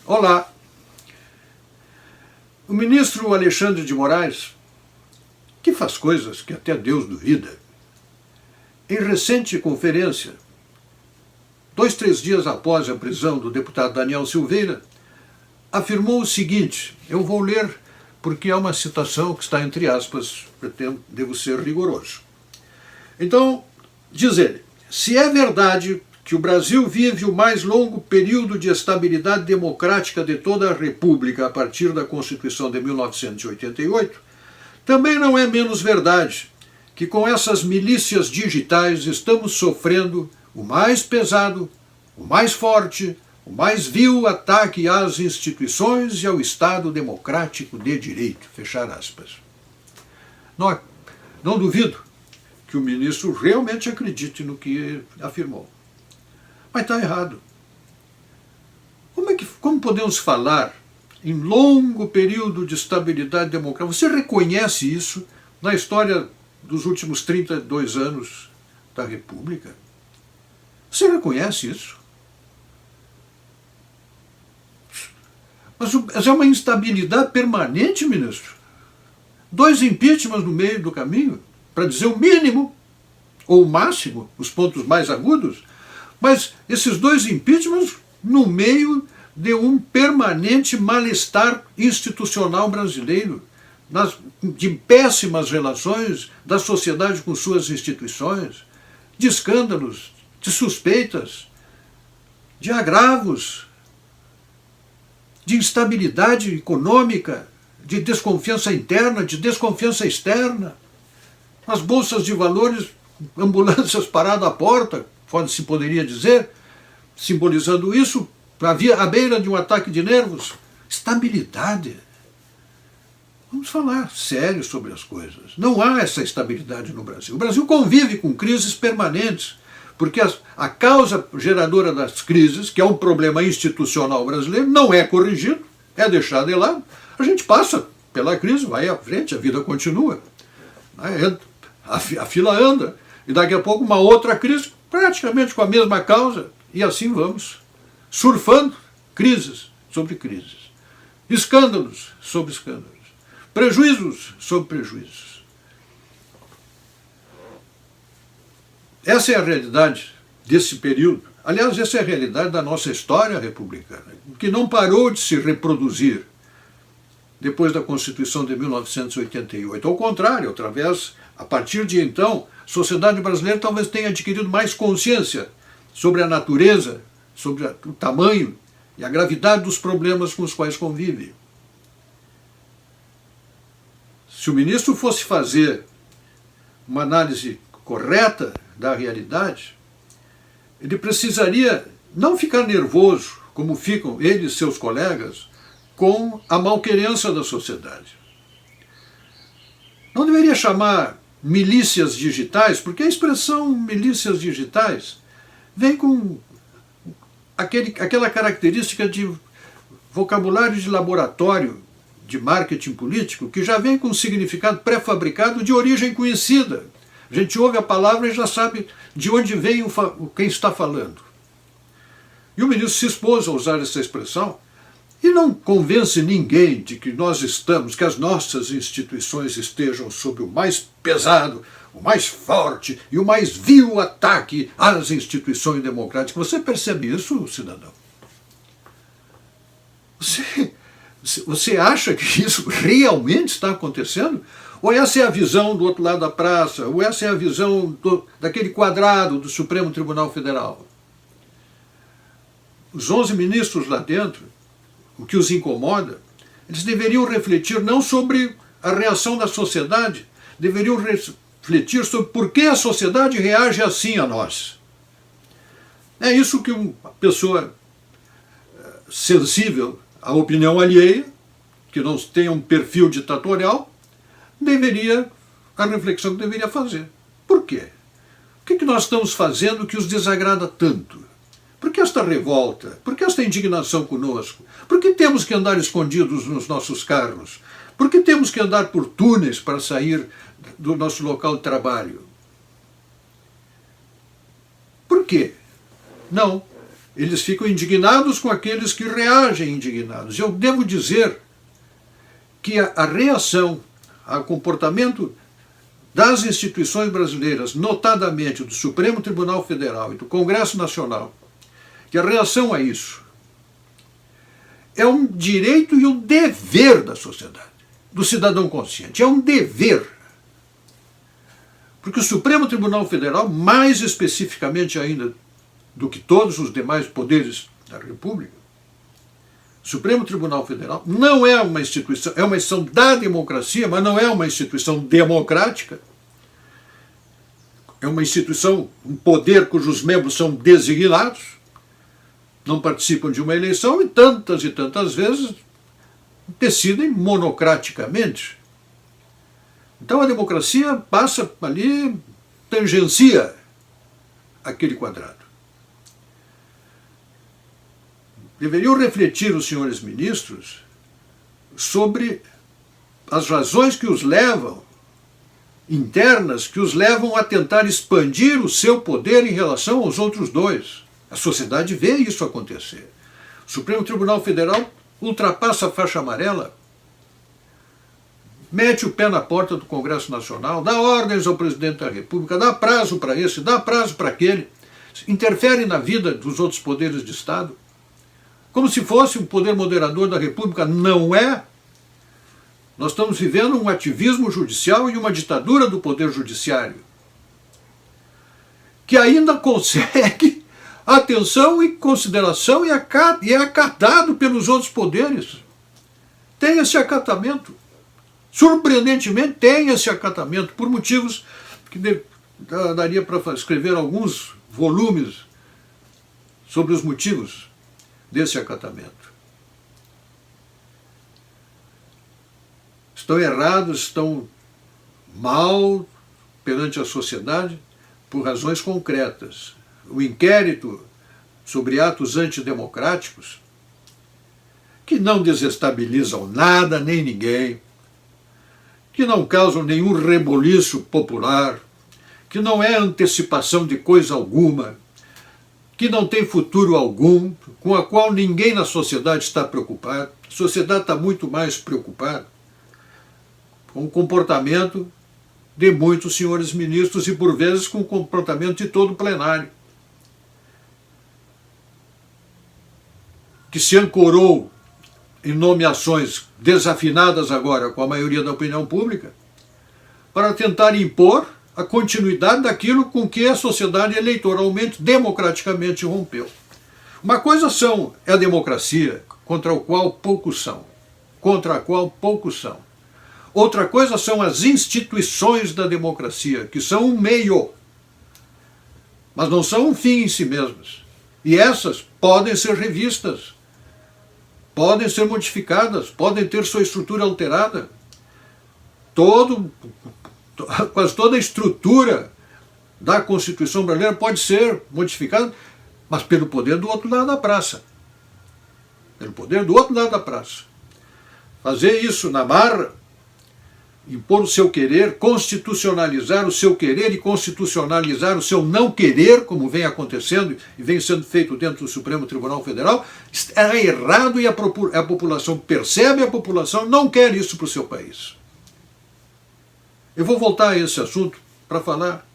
Olá! O ministro Alexandre de Moraes, que faz coisas que até Deus duvida, em recente conferência, 2, 3 dias após a prisão do deputado Daniel Silveira, afirmou o seguinte, eu vou ler porque é uma citação que está entre aspas, devo ser rigoroso. Então, diz ele, se é verdade que o Brasil vive o mais longo período de estabilidade democrática de toda a República a partir da Constituição de 1988, também não é menos verdade que com essas milícias digitais estamos sofrendo o mais pesado, o mais forte, o mais vil ataque às instituições e ao Estado democrático de direito. Fechar aspas. Não duvido que o ministro realmente acredite no que afirmou. Mas está errado. Como podemos falar em longo período de estabilidade democrática? Você reconhece isso na história dos últimos 32 anos da República? Você reconhece isso? Mas é uma instabilidade permanente, ministro. 2 impeachments no meio do caminho, para dizer o mínimo, ou o máximo, os pontos mais agudos, mas esses 2 impeachments no meio de um permanente mal-estar institucional brasileiro, de péssimas relações da sociedade com suas instituições, de escândalos, de suspeitas, de agravos, de instabilidade econômica, de desconfiança interna, de desconfiança externa, as bolsas de valores, ambulâncias paradas à porta, se poderia dizer, simbolizando isso, à beira de um ataque de nervos. Estabilidade. Vamos falar sério sobre as coisas. Não há essa estabilidade no Brasil. O Brasil convive com crises permanentes, porque a causa geradora das crises, que é um problema institucional brasileiro, não é corrigido, é deixado de lado. A gente passa pela crise, vai à frente, a vida continua. A fila anda. E daqui a pouco uma outra crise, praticamente com a mesma causa, e assim vamos, surfando crises sobre crises, escândalos sobre escândalos, prejuízos sobre prejuízos. Essa é a realidade desse período. Aliás, essa é a realidade da nossa história republicana, que não parou de se reproduzir depois da Constituição de 1988. Ao contrário, a partir de então, a sociedade brasileira talvez tenha adquirido mais consciência sobre a natureza, sobre o tamanho e a gravidade dos problemas com os quais convive. Se o ministro fosse fazer uma análise correta da realidade, ele precisaria não ficar nervoso, como ficam ele e seus colegas, com a malquerença da sociedade. Não deveria chamar milícias digitais, porque a expressão milícias digitais vem com aquela característica de vocabulário de laboratório de marketing político, que já vem com um significado pré-fabricado de origem conhecida. A gente ouve a palavra e já sabe de onde vem quem está falando. E o ministro se expôs a usar essa expressão e não convence ninguém de que que as nossas instituições estejam sob o mais pesado, o mais forte e o mais vil ataque às instituições democráticas. Você percebe isso, cidadão? Você acha que isso realmente está acontecendo? Ou essa é a visão do outro lado da praça? Ou essa é a visão daquele quadrado do Supremo Tribunal Federal? Os 11 ministros lá dentro, o que os incomoda, eles deveriam refletir não sobre a reação da sociedade, deveriam refletir sobre por que a sociedade reage assim a nós. É isso que uma pessoa sensível à opinião alheia, que não tenha um perfil ditatorial, a reflexão que deveria fazer. Por quê? O que nós estamos fazendo que os desagrada tanto? Por que esta revolta? Por que esta indignação conosco? Por que temos que andar escondidos nos nossos carros? Por que temos que andar por túneis para sair do nosso local de trabalho? Por quê? Não, eles ficam indignados com aqueles que reagem indignados. Eu devo dizer que a reação ao comportamento das instituições brasileiras, notadamente do Supremo Tribunal Federal e do Congresso Nacional, que a reação a isso é um direito e um dever da sociedade, do cidadão consciente. É um dever. Porque o Supremo Tribunal Federal, mais especificamente ainda do que todos os demais poderes da República, o Supremo Tribunal Federal não é uma instituição, é uma instituição da democracia, mas não é uma instituição democrática. É uma instituição, um poder cujos membros são designados, não participam de uma eleição e tantas vezes decidem monocraticamente. Então a democracia passa ali, tangencia aquele quadrado. Deveriam refletir os senhores ministros sobre as razões que os levam, internas, que os levam a tentar expandir o seu poder em relação aos outros dois. A sociedade vê isso acontecer. O Supremo Tribunal Federal ultrapassa a faixa amarela, mete o pé na porta do Congresso Nacional, dá ordens ao presidente da República, dá prazo para esse, dá prazo para aquele, interfere na vida dos outros poderes de Estado, como se fosse um poder moderador da República. Não é. Nós estamos vivendo um ativismo judicial e uma ditadura do poder judiciário, que ainda consegue atenção e consideração e é acatado pelos outros poderes. Tem esse acatamento. Surpreendentemente tem esse acatamento, por motivos que daria para escrever alguns volumes sobre os motivos desse acatamento. Estão errados, estão mal perante a sociedade por razões concretas. O inquérito sobre atos antidemocráticos, que não desestabilizam nada nem ninguém, que não causam nenhum reboliço popular, que não é antecipação de coisa alguma, que não tem futuro algum, com a qual ninguém na sociedade está preocupado. A sociedade está muito mais preocupada com o comportamento de muitos senhores ministros e, por vezes, com o comportamento de todo o plenário, que se ancorou em nomeações desafinadas agora com a maioria da opinião pública, para tentar impor a continuidade daquilo com que a sociedade eleitoralmente, democraticamente rompeu. Uma coisa é a democracia, contra a qual poucos são. Outra coisa são as instituições da democracia, que são um meio, mas não são um fim em si mesmas. E essas podem ser revistas, podem ser modificadas, podem ter sua estrutura alterada. Quase toda a estrutura da Constituição brasileira pode ser modificada, mas pelo poder do outro lado da praça. Fazer isso na marra, impor o seu querer, constitucionalizar o seu querer e constitucionalizar o seu não querer, como vem acontecendo e vem sendo feito dentro do Supremo Tribunal Federal, é errado e a população percebe, a população não quer isso para o seu país. Eu vou voltar a esse assunto para falar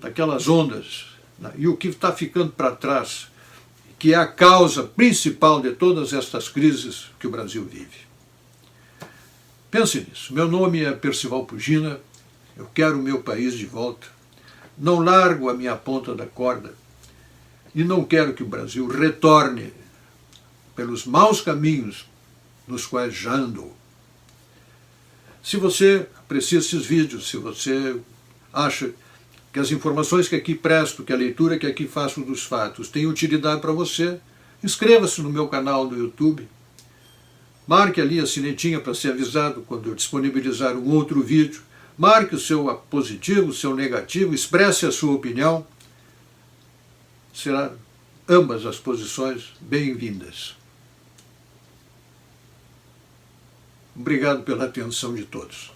daquelas ondas, né, e o que está ficando para trás, que é a causa principal de todas estas crises que o Brasil vive. Pense nisso. Meu nome é Percival Pugina, eu quero o meu país de volta, não largo a minha ponta da corda e não quero que o Brasil retorne pelos maus caminhos nos quais já andou. Se você aprecia esses vídeos, se você acha que as informações que aqui presto, que a leitura que aqui faço dos fatos tem utilidade para você, inscreva-se no meu canal do YouTube, marque ali a sinetinha para ser avisado quando eu disponibilizar um outro vídeo, marque o seu positivo, o seu negativo, expresse a sua opinião, serão ambas as posições bem-vindas. Obrigado pela atenção de todos.